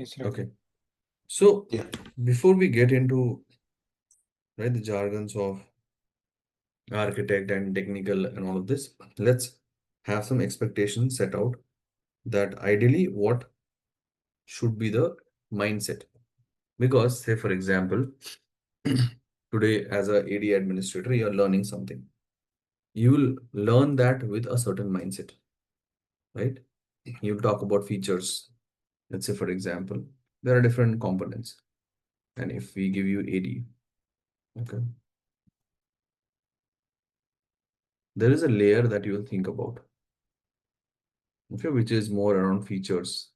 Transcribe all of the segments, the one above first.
Yes, right. Okay. So Yeah. before we get into the jargons of architect and technical and all of this, let's have some expectations set out that ideally what should be the mindset. Because say for example, today as a AD administrator, you're learning something. You will learn that with a certain mindset, right? You'll talk about features. Let's say for example, there are different components. And if we give you AD, okay, there is a layer that you will think about, okay, which is more around features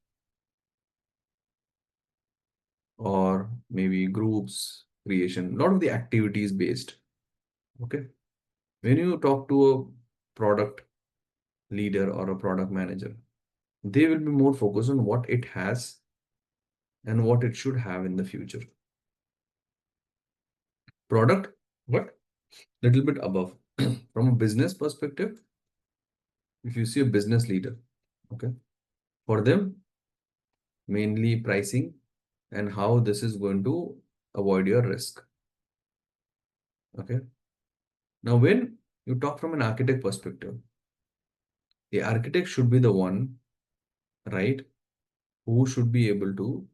or maybe groups creation, a lot of the activities based. Okay. When you talk to a product leader or a product manager, they will be more focused on what it has and what it should have in the future. Product, what? Little bit above. From a business perspective, if you see a business leader, okay, for them, mainly pricing and how this is going to avoid your risk. Okay. Now, when you talk from an architect perspective, the architect should be the one, right, who should be able to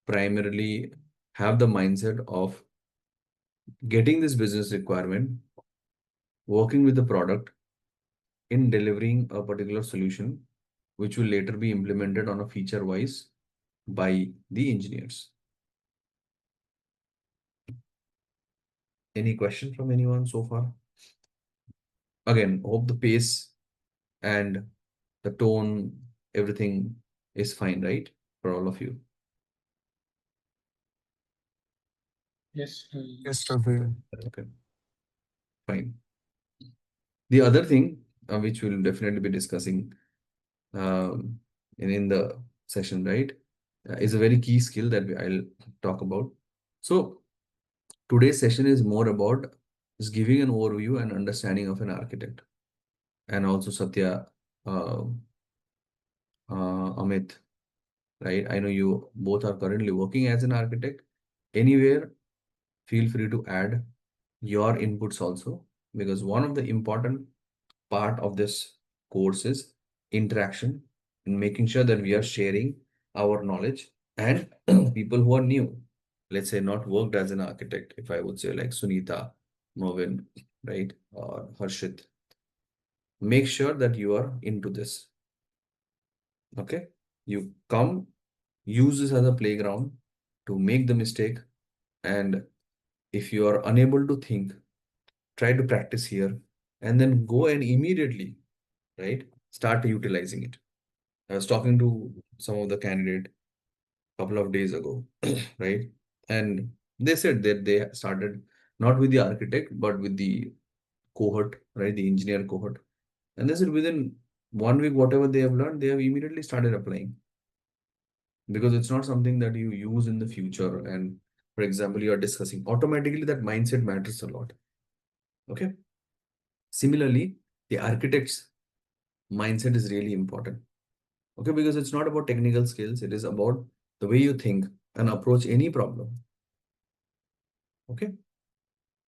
primarily have the mindset of getting this business requirement, working with the product in delivering a particular solution, which will later be implemented on a feature wise by the engineers. Any question from anyone so far? Again, hope the pace and the tone, everything is fine, right? For all of you. Yes. Yes, Ravi. Okay, fine. The other thing which we'll definitely be discussing in the session, right, is a very key skill that I'll talk about. So today's session is more about just giving an overview and understanding of an architect, and also Satya, uh, Amit, right? I know you both are currently working as an architect. Anywhere, feel free to add your inputs also, because one of the important part of this course is interaction and making sure that we are sharing our knowledge and people who are new, let's say not worked as an architect, if I would say like Sunita, Movin, right, or Harshit, make sure that you are into this. Okay, you come, use this as a playground to make the mistake, and if you are unable to think, try to practice here, and then go and immediately, right, start utilizing it. I was talking to some of the candidate a couple of days ago, right? And they said that they started not with the architect, but with the cohort, right? The engineer cohort. And they said within 1 week, whatever they have learned, they have immediately started applying, because it's not something that you use in the future. And for example, you are discussing automatically, that mindset matters a lot. Okay. Similarly, the architect's mindset is really important. Okay, because it's not about technical skills, it is about the way you think and approach any problem. Okay,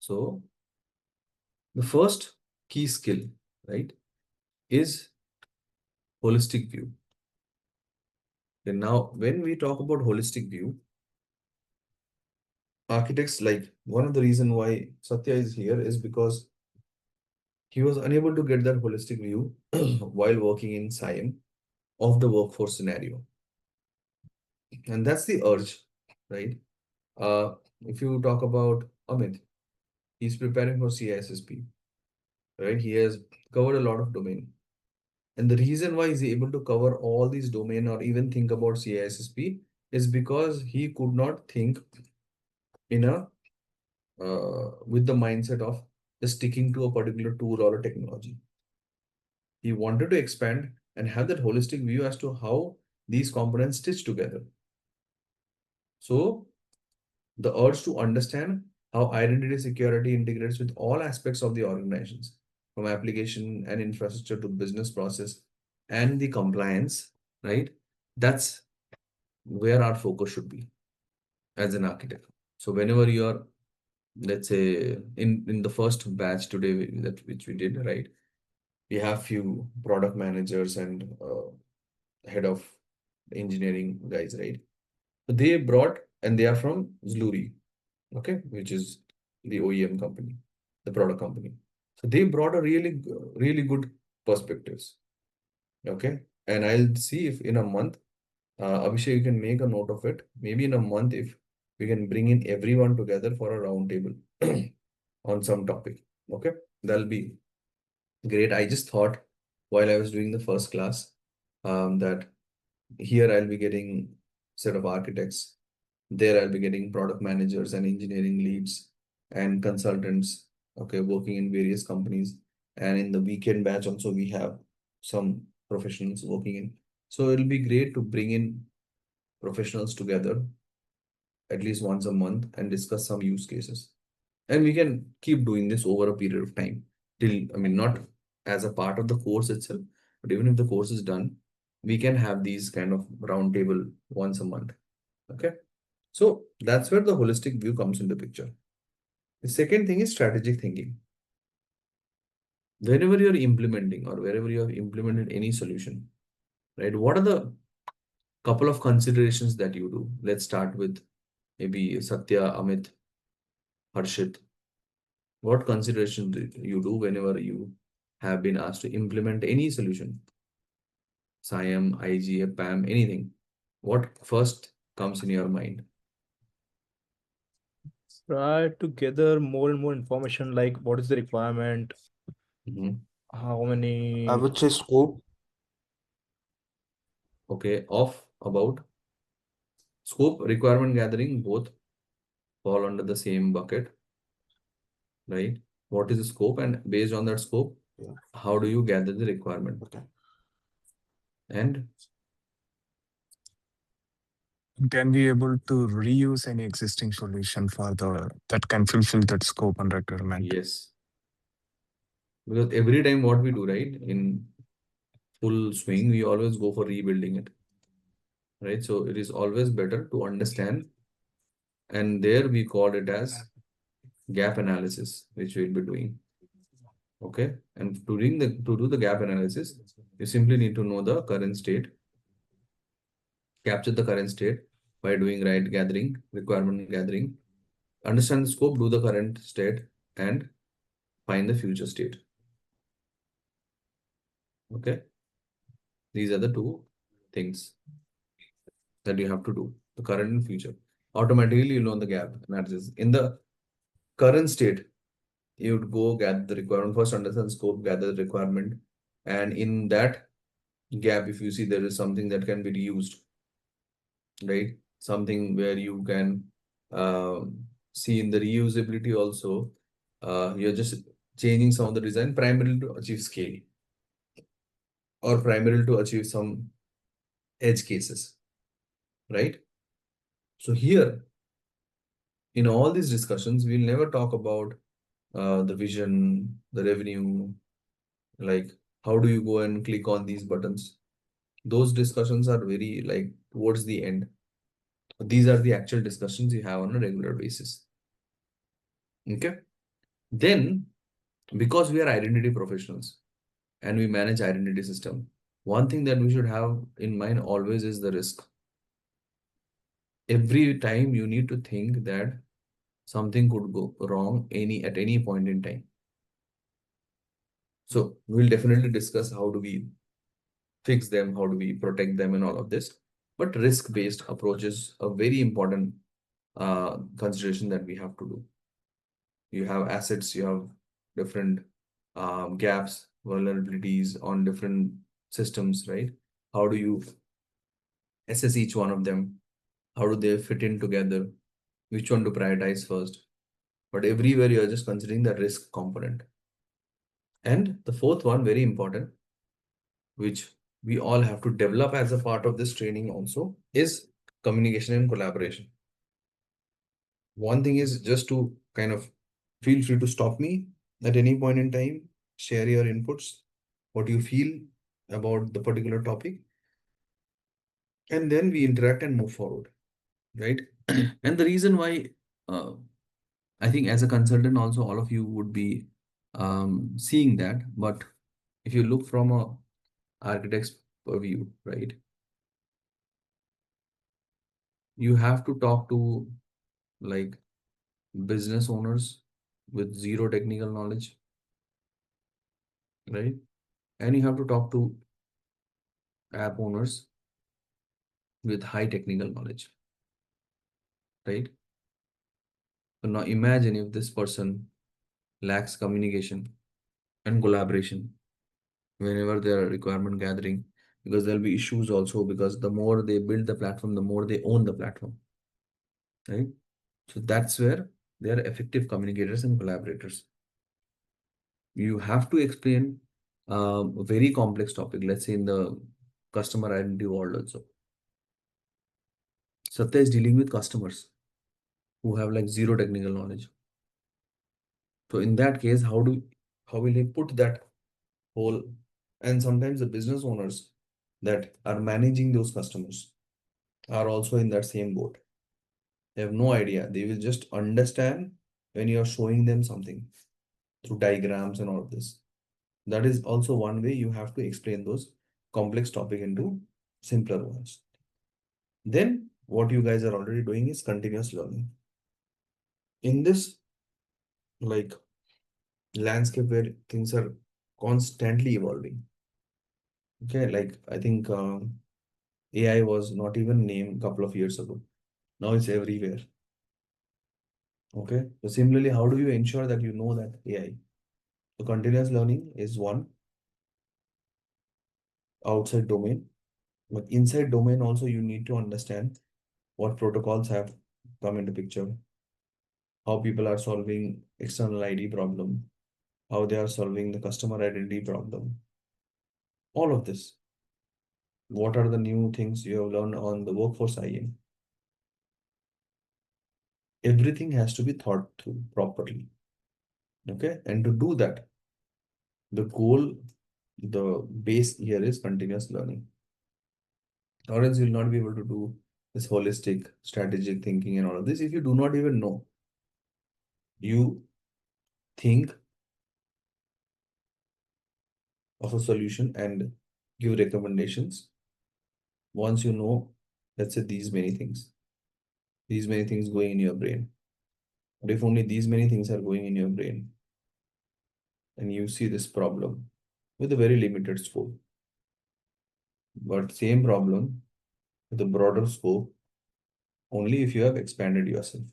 so the first key skill, right, is holistic view. And now, when we talk about holistic view, architects, like, one of the reason why Satya is here is because he was unable to get that holistic view while working in SIAM of the workforce scenario. And that's the urge, right? If you talk about Amit, he's preparing for CISSP, right? He has covered a lot of domain. And the reason why he's able to cover all these domain or even think about CISSP is because he could not think in a with the mindset of just sticking to a particular tool or a technology. He wanted to expand and have that holistic view as to how these components stitch together. So the urge to understand how identity security integrates with all aspects of the organizations, from application and infrastructure to business process and the compliance, right? That's where our focus should be as an architect. So whenever you're, let's say in the first batch today which we did, right? We have few product managers and head of engineering guys, right? They brought, and they are from Zluri, okay, which is the OEM company, the product company. So they brought a really good perspectives, okay. And I'll see if in a month, Abhishek, you can make a note of it. Maybe in a month, if we can bring in everyone together for a round table on some topic, okay, that'll be great. I just thought while I was doing the first class, that here I'll be getting set of architects. There I'll be getting product managers and engineering leads and consultants, okay, working in various companies. And in the weekend batch also we have some professionals working in. So it'll be great to bring in professionals together at least once a month and discuss some use cases. And we can keep doing this over a period of time till, I mean, not as a part of the course itself, but even if the course is done, we can have these kind of roundtable once a month. Okay. So that's where the holistic view comes into picture. The second thing is strategic thinking. Whenever you're implementing or wherever you have implemented any solution, right? What are the couple of considerations that you do? Let's start with maybe Satya, Amit, Harshit. What considerations do you do whenever you have been asked to implement any solution? SIAM, IGA, PAM, anything. What first comes in your mind? Try to gather more and more information, like what is the requirement, Mhm. how I many. would say scope. Okay, about scope, requirement gathering, both fall under the same bucket, right? What is the scope, and based on that scope, Yeah. how do you gather the requirement? Okay. And Can we able to reuse any existing solution for that can fulfill that scope and requirement? yes, because every time what we do, right, in full swing, we always go for rebuilding it, right? So it is always better to understand, and there we call it as gap analysis, which we'll be doing. Okay, and to do the gap analysis, you simply need to know the current state, capture the current state by doing right gathering, requirement gathering, understand the scope, do the current state, and find the future state. Okay, these are the two things that you have to do: the current and future. Automatically, you know the gap analysis. In the current state, you would go gather the requirement first, understand scope, gather the requirement, and in that gap, if you see there is something that can be reused, right? Something where you can see in the reusability also, you're just changing some of the design primarily to achieve scale or primarily to achieve some edge cases, right? So here, in all these discussions, we'll never talk about the vision, the revenue, like how do you go and click on these buttons. Those discussions are very like towards the end. These are the actual discussions you have on a regular basis. Okay. Then, because we are identity professionals and we manage identity system, one thing that we should have in mind always is the risk. Every time you need to think that something could go wrong at any point in time. So we'll definitely discuss how do we fix them, how do we protect them, and all of this. But risk-based approach is a very important consideration that we have to do. You have assets, you have different gaps, vulnerabilities on different systems, right? How do you assess each one of them? How do they fit in together? Which one to prioritize first? But everywhere you're just considering the risk component. And the fourth one, very important, which we all have to develop as a part of this training also, is communication and collaboration. One thing is just to kind of feel free to stop me at any point in time, share your inputs, what you feel about the particular topic. and then we interact and move forward, right? And the reason why, uh, I think as a consultant also all of you would be seeing that, but if you look from a architect's purview, right, you have to talk to like business owners with zero technical knowledge, right? And you have to talk to app owners with high technical knowledge, right? So now imagine if this person lacks communication and collaboration whenever there are requirement gathering, because there'll be issues also, because the more they build the platform, the more they own the platform, right? So that's where they are effective communicators and collaborators. You have to explain a very complex topic, let's say in the customer identity world also. Satya is dealing with customers who have like zero technical knowledge. So in that case, how will he put that whole, and sometimes the business owners that are managing those customers are also in that same boat. They have no idea. They will just understand when you are showing them something through diagrams and all of this. That is also one way you have to explain those complex topic into simpler ones. Then what you guys are already doing is continuous learning. In this like landscape where things are constantly evolving. Okay, like I think AI was not even named a couple of years ago. Now it's everywhere. Okay, so similarly, how do you ensure that you know that AI? So continuous learning is one outside domain, but inside domain also you need to understand what protocols have come into picture, how people are solving external ID problem, how they are solving the customer identity problem. All of this. What are the new things you have learned on the workforce IAM? Everything has to be thought through properly. Okay, and to do that, the goal, the base here is continuous learning. Or else you'll not be able to do this holistic strategic thinking and all of this if you do not even know. You think of a solution and give recommendations once you know, let's say these many things going in your brain. But if only these many things are going in your brain and you see this problem with a very limited scope, but same problem with a broader scope only if you have expanded yourself.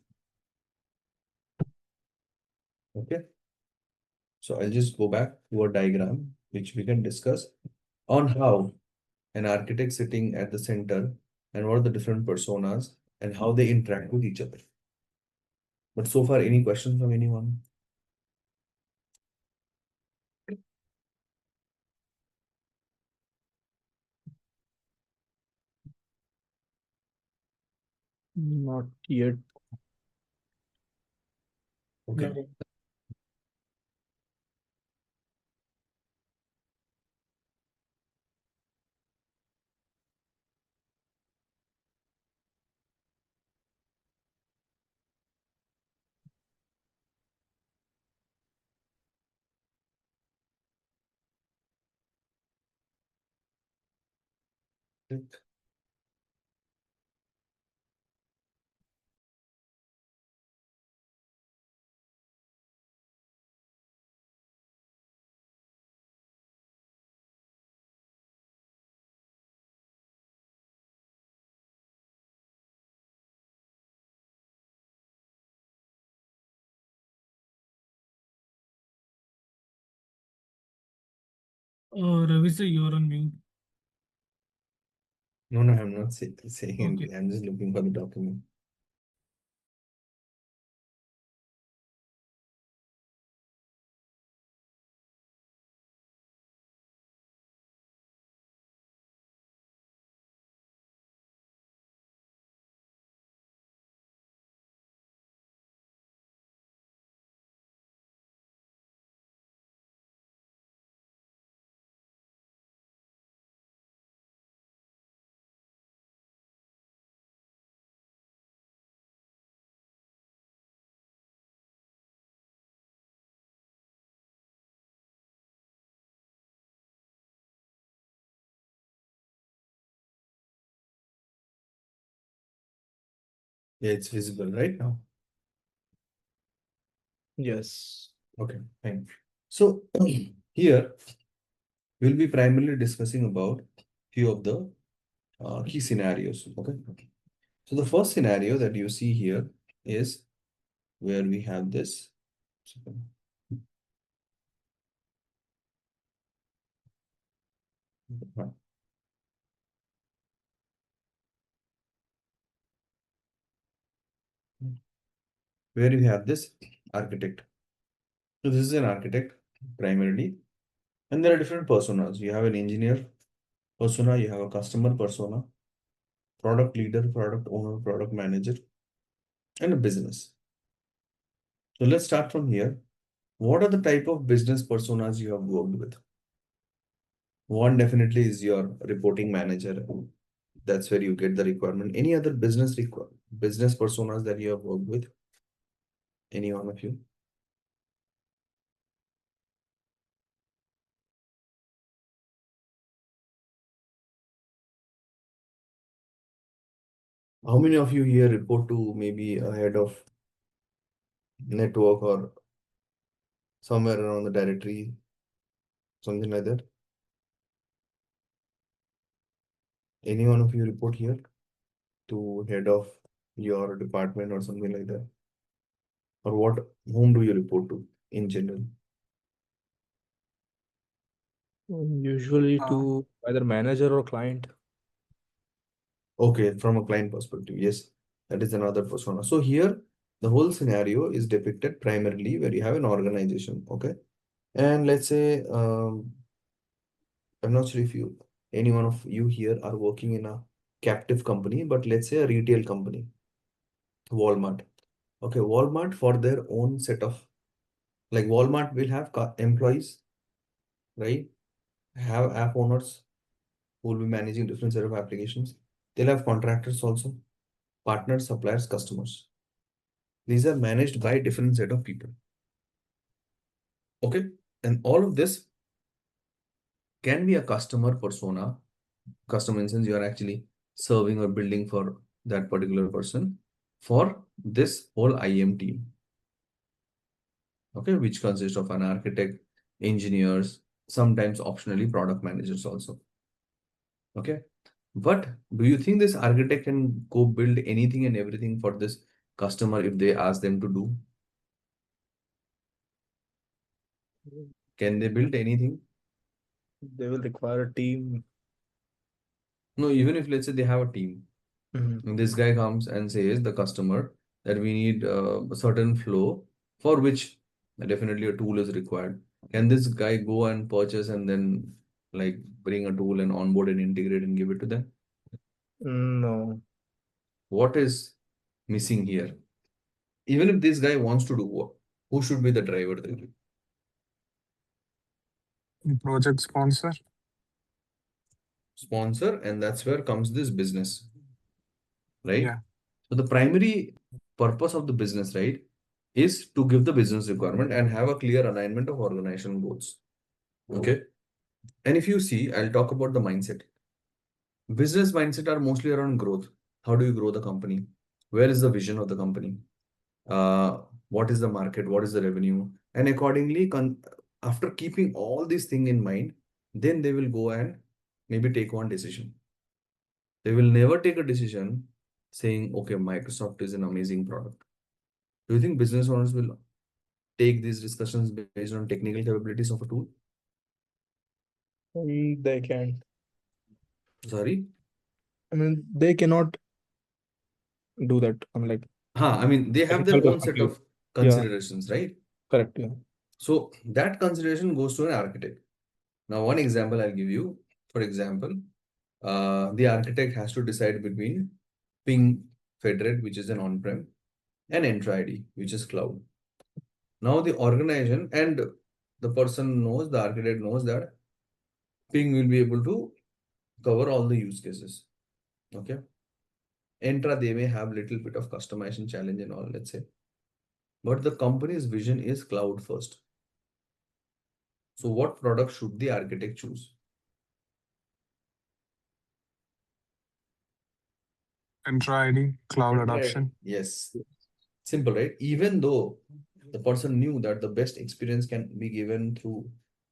Okay. So I'll just go back to a diagram which we can discuss on how an architect sitting at the center and what are the different personas and how they interact with each other. But so far, any questions from anyone? Not yet. Okay. Yeah. Ravi sir, you're on mute. No, I'm not saying Okay. anything. I'm just looking for the document. Yeah, it's visible right now. Yes. Okay, fine. So here we'll be primarily discussing about few of the key scenarios. Okay. So the first scenario that you see here is where we have this. Where you have this architect. So this is an architect primarily, and there are different personas. You have an engineer persona, you have a customer persona, product leader, product owner, product manager, and a business. So let's start from here. What are the type of business personas you have worked with? One definitely is your reporting manager. That's where you get the requirement. Any other business personas that you have worked with? Any one of you? How many of you here report to maybe a head of network or somewhere around the directory, something like that? Any one of you report here to head of your department or something like that? Or what? Whom do you report to in general? Usually to either manager or client. Okay, from a client perspective, yes, that is another persona. So here, the whole scenario is depicted primarily where you have an organization, okay? And let's say, I'm not sure if any one of you here are working in a captive company, but let's say a retail company, Walmart. Okay, Walmart for their own set of, like Walmart will have employees, right? Have app owners who will be managing different set of applications. They'll have contractors also, partners, suppliers, customers. These are managed by different set of people. Okay. And all of this can be a customer persona. Customer in sense you are actually serving or building for that particular person for this whole IAM team. Okay, which consists of an architect, engineers, sometimes optionally product managers also. Okay. But do you think this architect can go build anything and everything for this customer if they ask them to do? Can they build anything? They will require a team. No, even if let's say they have a team, Mhm. and this guy comes and says the customer that we need a certain flow for which definitely a tool is required. Can this guy go and purchase and then like bring a tool and onboard and integrate and give it to them? No. What is missing here? Even if this guy wants to do work, who should be the driver there? Project sponsor. Sponsor, and that's where comes this business, right? Yeah. So the primary purpose of the business, right, is to give the business requirement and have a clear alignment of organization goals. Okay. And if you see, I'll talk about the mindset. Business mindset are mostly around growth. How do you grow the company? Where is the vision of the company? What is the market? What is the revenue? And accordingly, after keeping all these things in mind, then they will go and maybe take one decision. They will never take a decision saying, okay, Microsoft is an amazing product. Do you think business owners will take these discussions based on technical capabilities of a tool? They can. Sorry? I mean, they cannot do that. I'm like, I mean, they have their technical own set of perspective. Yeah, considerations, right? correct. Yeah. So that consideration goes to an architect. Now, one example I'll give you. For example, the architect has to decide between Ping Federate, which is an on-prem, and Entra ID, which is cloud. Now the organization and the person knows, the architect knows that Ping will be able to cover all the use cases. Okay. Entra, they may have little bit of customization challenge and all, let's say. But the company's vision is cloud first. So what product should the architect choose? Entra ID, cloud Right. adoption. Yes. Simple, right? Even though the person knew that the best experience can be given through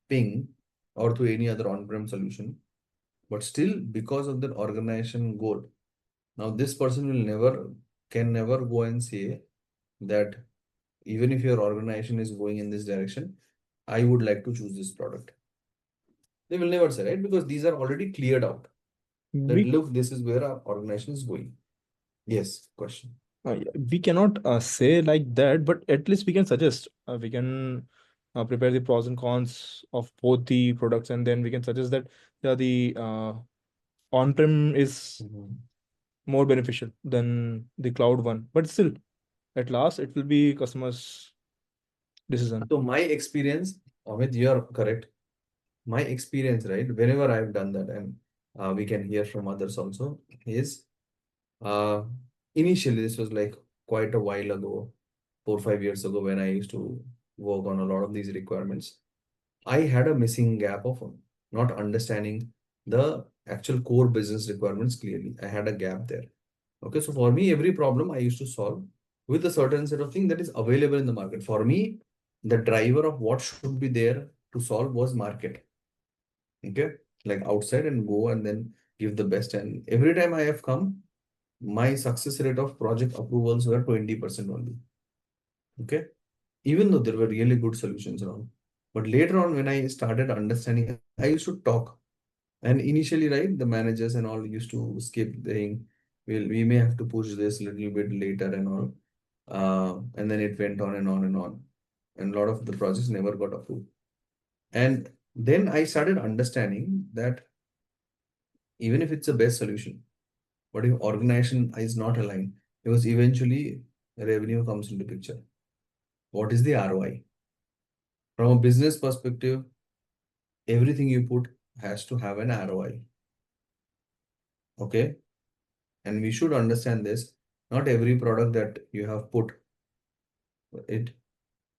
ping or through any other on-prem solution, but still because of their organization goal. Now this person can never go and say that even if your organization is going in this direction, I would like to choose this product. They will never say, right? Because these are already cleared out. That We look, this is where our organization is going. Yes, question. yeah, we cannot say like that, but at least we can suggest. We can prepare the pros and cons of both the products, and then we can suggest that the on-prem is more beneficial than the cloud one. But still, at last, it will be customers' decision. So my experience, Amit, you are correct. My experience, right? Whenever I've done that, and we can hear from others also, is initially this was like quite a while ago, 4 or 5 years ago, when I used to work on a lot of these requirements. I had a missing gap of not understanding the actual core business requirements clearly. I had a gap there. Okay, so for me, every problem I used to solve with a certain set of things that is available in the market. For me, the driver of what should be there to solve was market. Okay, like outside and go and then give the best. And every time I have come, my success rate of project approvals were 20% only. Okay, even though there were really good solutions around. But later on, when I started understanding, I used to talk. And initially, right, the managers and all used to skip saying, well, we may have to push this a little bit later and all. And then it went on and on and on. And a lot of the projects never got approved. And then I started understanding that even if it's the best solution, but if organization is not aligned, because eventually revenue comes into picture. What is the ROI? From a business perspective, everything you put has to have an ROI. Okay. And we should understand this. Not every product that you have put, it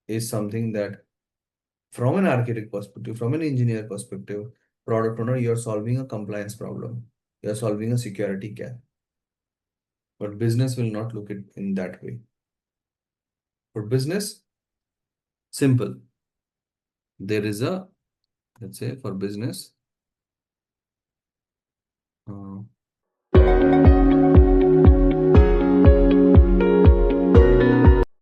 is something that from an architect perspective, from an engineer perspective, product owner, you're solving a compliance problem. You're solving a security gap. But business will not look it in that way. For business, simple. There is a, let's say for business,